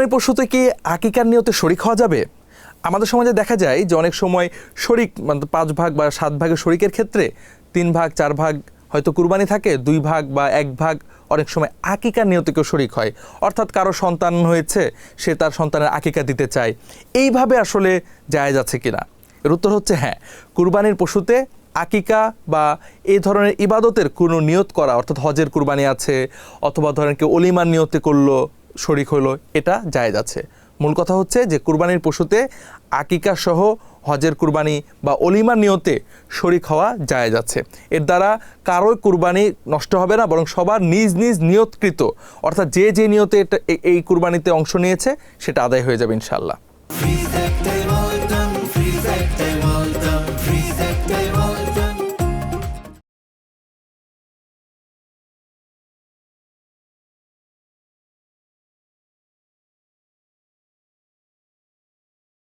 কুরবানির পশুতে কি আকিকার নিয়তে শরীক হওয়া যাবে? আমাদের সমাজে দেখা যায় যে অনেক সময় শরীক মানে 5 ভাগ বা 7 ভাগের শরীকের ক্ষেত্রে 3 ভাগ 4 ভাগ হয়তো কুরবানি থাকে, 2 ভাগ বা 1 ভাগ অনেক সময় আকিকার নিয়তে কেউ শরীক হয়। অর্থাৎ কারো সন্তান হয়েছে, সে তার সন্তানের আকিকা দিতে চায়। এইভাবে আসলে জায়েজ আছে কিনা? এর উত্তর হচ্ছে হ্যাঁ। কুরবানির পশুতে আকিকা বা এই ধরনের ইবাদতের কোনো নিয়ত করা, অর্থাৎ হজের কুরবানি আছে অথবা ধরেন কেউ অলিমার নিয়তে করলো, শরীক হলো, এটা জায়েজ আছে। মূল কথা হচ্ছে যে কুরবানির পশুতে আকিকা সহ হজের কুরবানি বা অলিমার নিয়তে শরীক হওয়া জায়েজ আছে। এর দ্বারা কারোই কুরবানি নষ্ট হবে না, বরং সবার নিজ নিজ নিয়তকৃত, অর্থাৎ যে যে নিয়তে এই কুরবানিতে অংশ নিয়েছে সেটা আদায় হয়ে যাবে ইনশাআল্লাহ।